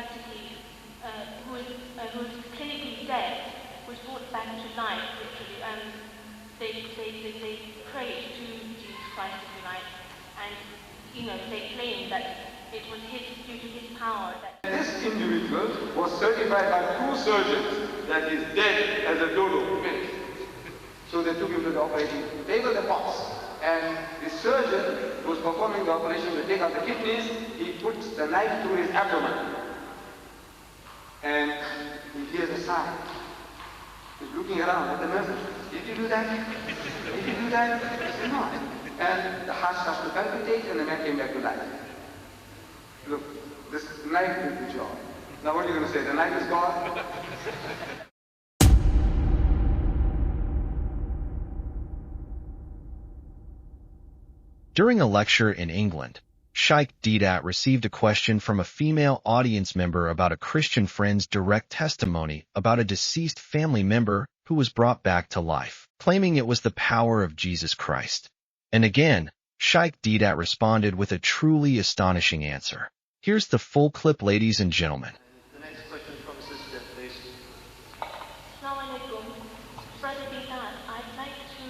practically, who was clinically dead, was brought back to life, literally. They prayed to Jesus Christ, if you like, and, they claimed that it was due to his power that... This individual was certified by 2 surgeons that he's dead as a dodo, finished. So they took him to the operating table, the box, and the surgeon who was performing the operation to take out the kidneys, he puts the knife through his abdomen. And he hears a sigh. He's looking around at the nurses. Did you do that? Did you do that? He said, no. And the heart starts to palpitate and the man came back to life. Look, this knife did the job. Now what are you going to say? The knife is gone? During a lecture in England, Ahmed Deedat received a question from a female audience member about a Christian friend's direct testimony about a deceased family member who was brought back to life, claiming it was the power of Jesus Christ. And again, Ahmed Deedat responded with a truly astonishing answer. Here's the full clip, ladies and gentlemen. The next question from Sister, please. Assalamu alaikum. Brother Deedat, I'd like to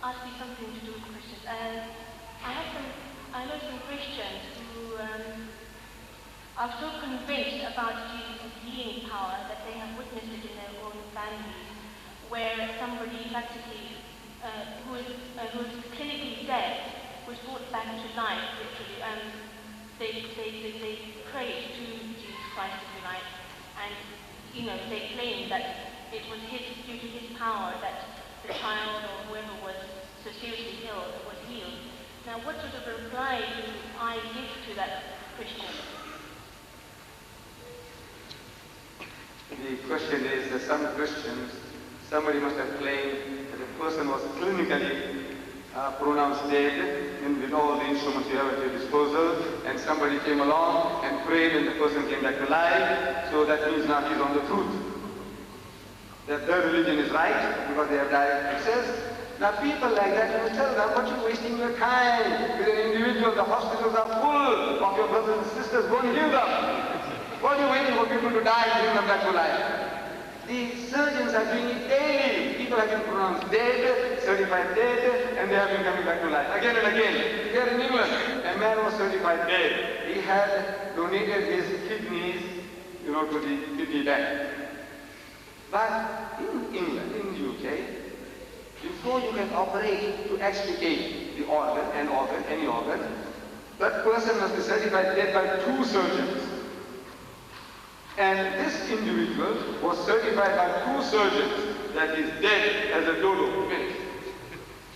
ask you something to do with Christians. I know some Christians who are so convinced about Jesus' healing power that they have witnessed it in their own families, where somebody practically who was clinically dead was brought back to life, literally. They prayed to Jesus Christ, if you like, and they claimed that it was due to his power that the child or whoever was so seriously ill was healed. Now, what sort of reply do I give to that Christian? The question is that some Christians, somebody must have claimed that a person was clinically pronounced dead, and with all the instruments you have at your disposal, and somebody came along and prayed and the person came back to life, so that means now he's on the truth. That their religion is right because they have direct access. Now people like that, you must tell them, what you're wasting your time with an individual. The hospitals are full of your brothers and sisters. Go and heal them. What are you waiting for people to die and bring them back to life? The surgeons are doing it daily. People have been pronounced dead, certified dead, and they have been coming back to life again and again. Here in England, a man was certified dead. He had donated his kidneys, to the kidney bank. But in England, in the UK, before you can operate to extricate the organ, any organ, that person must be certified dead by 2 surgeons. And this individual was certified by 2 surgeons that he's dead as a dodo, finished.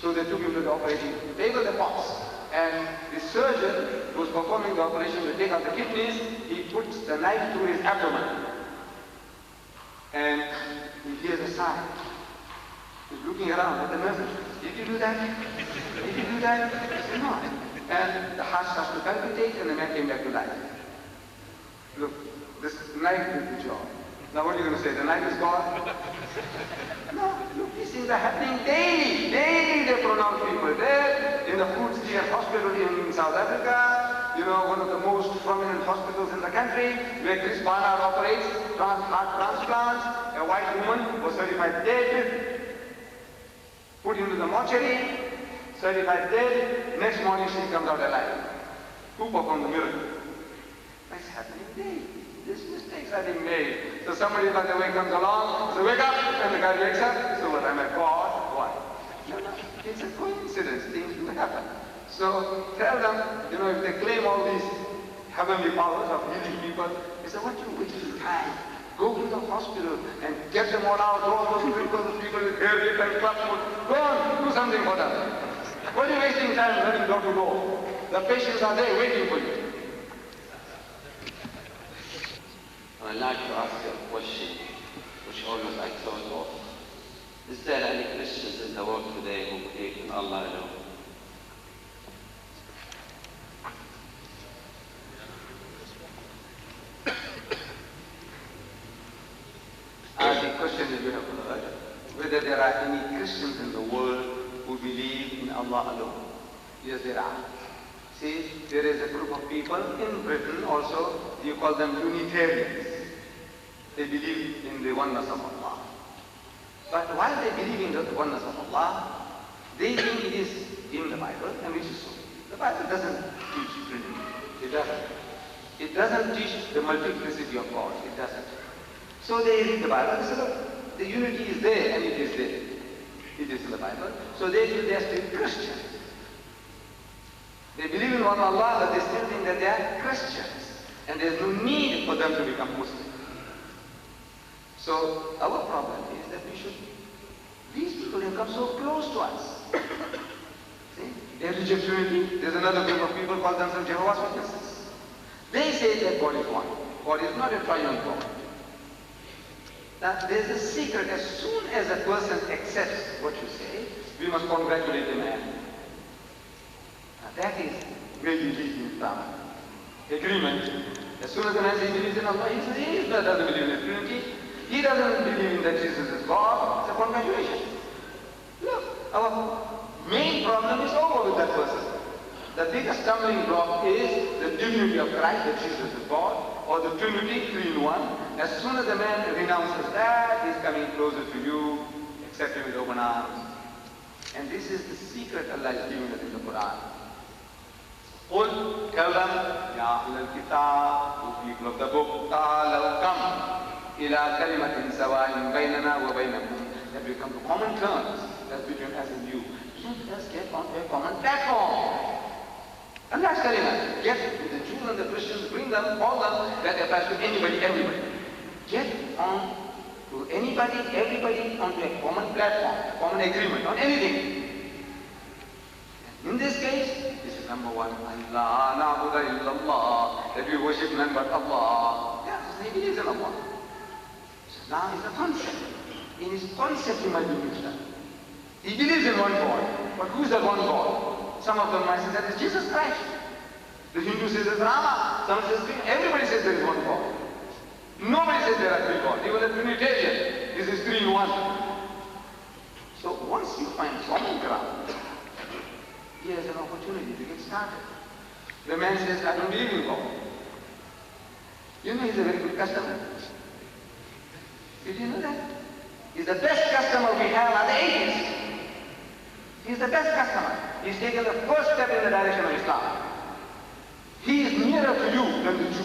So they took him to the operating table, the box, and the surgeon who was performing the operation to take out the kidneys, he puts the knife through his abdomen. And he hears a sigh. He's looking around at the nurses. Did you do that? Did you do that? He said, no. And the heart starts to palpitate and the man came back to life. Look, this knife did the job. Now what are you going to say? The knife is gone? No, look, these things are happening daily. Daily they pronounce people dead. In the Food City Hospital in South Africa, one of the most prominent hospitals in the country, where Kristen operates heart transplants. A white woman was certified dead, put into the mortuary, certified dead. Next morning she comes out alive. Who performed the miracle? That's happening daily. These mistakes are being made. So somebody, by the way, comes along, says, wake up, and the guy wakes up. So what, am I God? What? No, it's a coincidence. Things do happen. So tell them, if they claim all these heavenly powers of healing people, they say, what are you wasting time? Go to the hospital and get them all out. All those people with hair and clubfoot. Go on, do something for them. What are you wasting time running door to door? The patients are there waiting for you. I'd like to ask you a question, which almost I close off. Is there any Christians in the world today who believe in Allah alone? The question that you have heard, whether there are any Christians in the world who believe in Allah alone. Yes, there are. See, there is a group of people in Britain also you call them Unitarians. They believe in the oneness of Allah. But while they believe in the oneness of Allah, they think it is in the Bible, and which is so. The Bible doesn't teach Trinity. It doesn't. It doesn't teach the multiplicity of God. It doesn't. So they read the Bible and say, look, the unity is there, and it is there. It is in the Bible. So they feel they are still Christians. They believe in one Allah, but they still think that they are Christians. And there is no need for them to become Muslims. So our problem is that these people have come so close to us. See? They reject Trinity. There's another group of people called themselves Jehovah's Witnesses. They say that God is one. God is not a triune God. Now, there's a secret. As soon as a person accepts what you say, we must congratulate the man. Now, that is where you lead in Islam. Agreement. As soon as the man says he believes in Allah, he says he doesn't believe in Trinity. He doesn't believe that Jesus is God. It's a congratulation. Look, our main problem is over with that person. The biggest stumbling block is the divinity of Christ, that Jesus is God, or the Trinity, 3 in 1. As soon as the man renounces that, he's coming closer to you, accept him with open arms. And this is the secret Allah is giving us in the Quran. قُلْ tell them, يَا أَهْلَ الْكِتَابِ, you people of the book, تَعَالَوْا come إِلَى كَلِمَةٍ سَوَاءٍ بَيْنَنَا وَبَيْنَكُمْ, that we come to common terms, that's between us and you. Let us get onto a common platform. Allah's telling us, get the Jews and the Christians, bring them, call them, that applies to anybody, everybody. Get on to anybody, everybody onto a common platform, a common agreement on anything. In this case, this is number one, Allah na'budu illallah, that we worship none but Allah. Yes, he believes in Allah. So now is the concept. In his concept he might be mixed up. He believes in one God, but who's that one God? Some of them might say that is Jesus Christ. The Hindu says it's Rama. Some says everybody says there is one God. Nobody says there are 3 gods. Even a Trinitarian, this is 3 in 1. So once you find common ground, here's an opportunity to get started. The man says, I don't believe in God. You know he's a very good customer. Did you know that? He's the best customer we have are the atheists. He's the best customer. He's taken the first step in the direction of Islam. He is nearer to you than the Jew,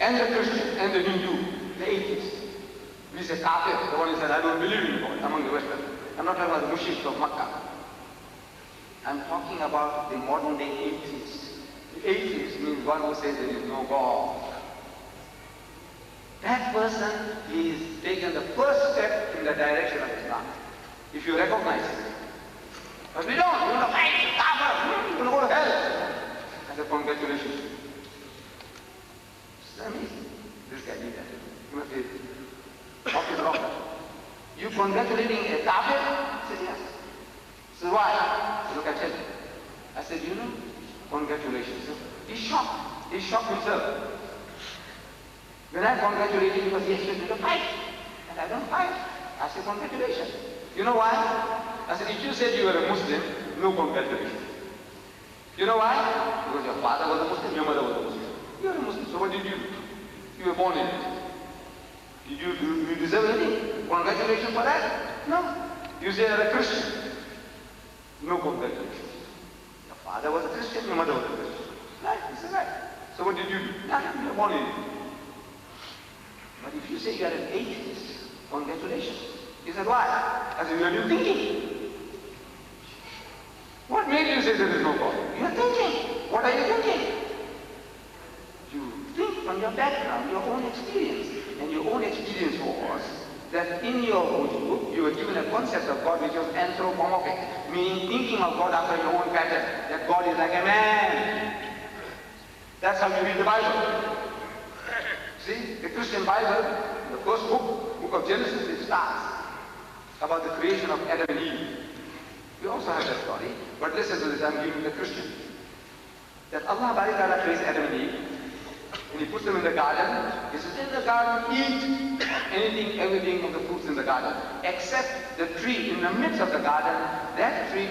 and the Christian, and the Hindu, the atheist. We say kafir, the one who said, I don't believe in God, among the Western. I'm not talking about the mushriks of Makkah. I'm talking about the modern day atheist. The atheist means one who says there is no God. That person is taken the first step in the direction of Islam. If you recognize it. But we don't. We're going to fight. You're going to go to hell. I said, congratulations. It's amazing. This guy did that. He must be off his rocker. You congratulating a kafir? I said, yes. He said, why? Look, I tell you. I said, you know, congratulations. He's shocked. He shocked himself. When I congratulated him, because he expected to fight. And I don't fight. I said, congratulations. You know why? I said, if you said you were a Muslim, no congratulations. You know why? Because your father was a Muslim, your mother was a Muslim. You are a Muslim, so what did you do? You were born in it. Did you deserve anything? Congratulations for that? No. You say you're a Christian. No congratulations. Your father was a Christian, your mother was a Christian. Right? This is right. So what did you do? Nothing, you were born in it. But if you say you are an atheist, congratulations. He said, why? I said, you have been thinking. What made you say there is no God? You are thinking. What are you thinking? You think from your background, your own experience. And your own experience was that in your own you were given a concept of God which was anthropomorphic, meaning thinking of God after your own pattern, that God is like a man. That's how you read the Bible. See, the Christian Bible, the first book of Genesis, it starts about the creation of Adam and Eve. We also have that story, but listen to this, I'm giving the Christian. That Allah Ta'ala creates Adam and Eve, and He puts them in the garden. He says, in the garden, eat anything, everything of the fruits in the garden, except the tree in the midst of the garden. That tree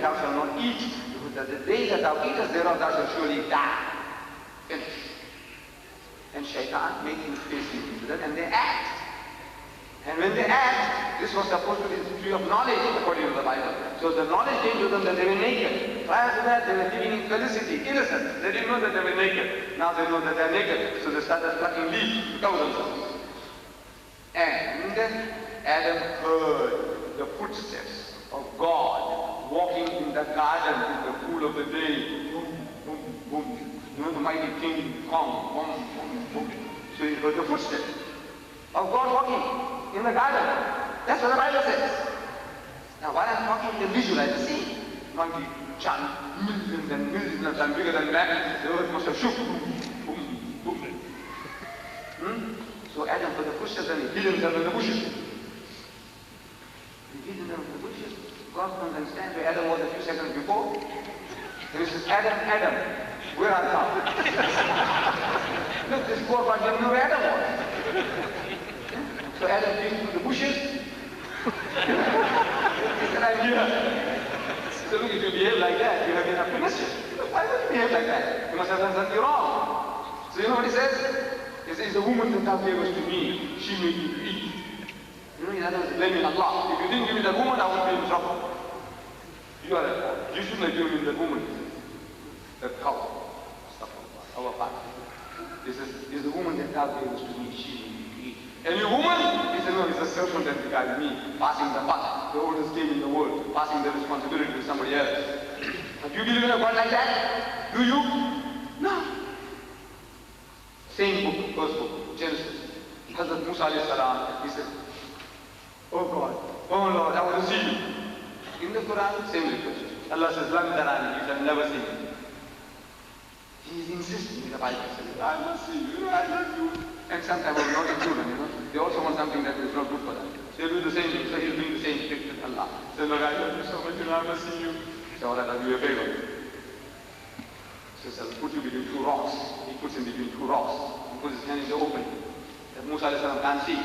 thou shalt not eat, because the day that thou eatest thereof thou shalt surely die. Finish. and shaitan make things facing into them, and they act. And when they act, this was supposed to be the tree of knowledge according to the Bible. So the knowledge came to them that they were naked. Prior to that, they were living in felicity, innocent. They didn't know that they were naked. Now they know that they're naked. So they started plucking leaves to cover themselves. And then Adam heard the footsteps of God walking in the garden in the cool of the day. Boom, boom, boom. You know the mighty King Kong. Boom, boom, boom. So he heard the footsteps of God walking in the garden. That's what the Bible says. Now while I'm talking, you can visualize the scene. Monkey chant, millions and millions of times bigger than that. The earth must have shook. Boom, boom, boom. So Adam heard the footsteps and he hid himself in the bushes. He hid himself in the bushes. God comes and stands where Adam was a few seconds before. And he says, Adam, Adam, where art thou? Look, this poor man didn't know where Adam was. So Adam came through the bushes. And I'm here. So look, if you behave like that, you have enough permission. Why would you behave like that? You must have done something wrong. So you know what he says? He says, the woman that thou gavest to me, she made me to eat. You know, in other words, blaming Allah. If you didn't give me that woman, I would be in trouble. You are at fault. You shouldn't have given me that woman. That cow. Our part. He says, is the woman that thou gavest to me, she made me to eat. And your woman? He said, no, it's a serpent that beguiled me, passing the buck, the oldest game in the world, passing the responsibility to somebody else. Do you believe in a God like that? Do you? No. Same book, first book, Genesis. Hazrat Musa alayhi salam, he said, oh God, oh Lord, I want to see you. In the Quran, same request. Allah says, Lan tarani, you shall never see me. He is insisting in the Bible, saying, I must see you, I love you. And sometimes our naughty children, they also want something that is not good for them. They do the same thing, so he's doing the same trick with Allah. Say, Lord, I love you so much, I must see you. Say, all right, I'll do you a favor. So I'll put you between two rocks. He puts him between two rocks. He puts his hand in the opening that Musa alayhi salam can't see.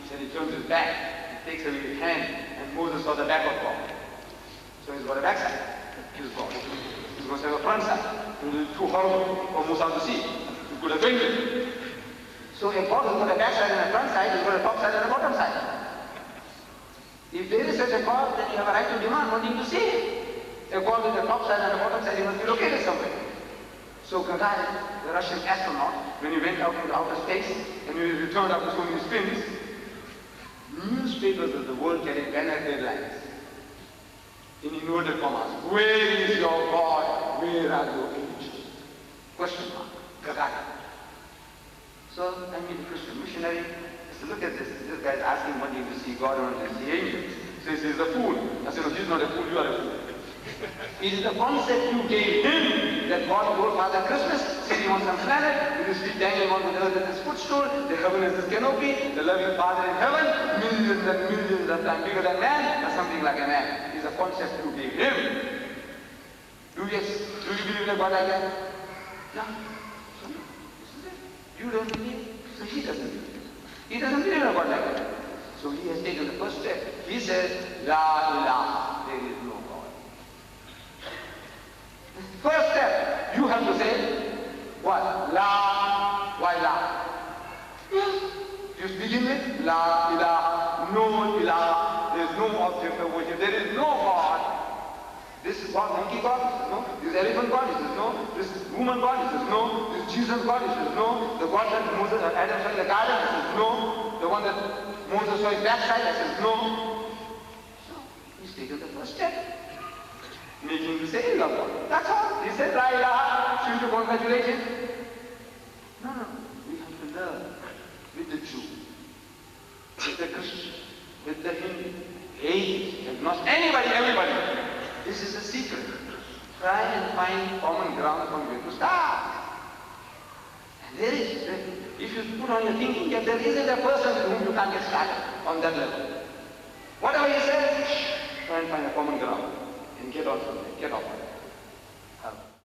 Then he turns his back, he takes away his hand, and Moses saw the back of God. So he's got a backside. He's going to have a front side. It will be too horrible for Musa to see. He could have fainted. So if God has got a backside and a front side, he's got a top side and a bottom side. If there is such a God, then you have a right to demand wanting to see him. A God with a top side and a bottom side, he must be located somewhere. So Gagarin, the Russian astronaut, when he went out into outer space and he returned after so many spins, newspapers of the world carried banner headlines in inverted commas. Where is your God? Where are your angels? Question mark. Gagarin. So I meet a Christian missionary. I said, look at this. This guy is asking wanting to see God or to see angels. So he says, he's a fool. I said, no, he's not a fool, you are a fool. It is the concept you gave him that God told Father Christmas, sitting on some planet, with his feet dangling on the earth at his footstool, the heaven is his canopy, the loving Father in heaven, millions and millions of times bigger than man, or something like a man. It is a concept you gave him. Do you believe in a God like that? No. So, this is it. You don't believe, so he doesn't believe. He doesn't believe in a God like that. So he has taken the first step. He says, La ilaha, there is no God. First step, you have to say, what? La, why la? Yes. Just begin with La ilaha, no ilaha, there is no object of worship, there is no God. This is God, monkey God, he says no. This elephant God, he says no. This woman God, he says no. This Jesus God, he says no. The God that Moses or Adam saw in the garden, he says no. The one that Moses saw his backside, he says no. So, he's taken the first step. Making you say, love God. That's all. He said, La ilaha, should you congratulations? No. We have to learn with the Jew, with the Christian, with the Hindu, atheist, agnostic, anybody, everybody. This is a secret. Try and find common ground from where to start. And there is, if you put on your thinking that there isn't a person with whom you can't get started on that level. Whatever he says, try and find a common ground and get off from there, get off from there.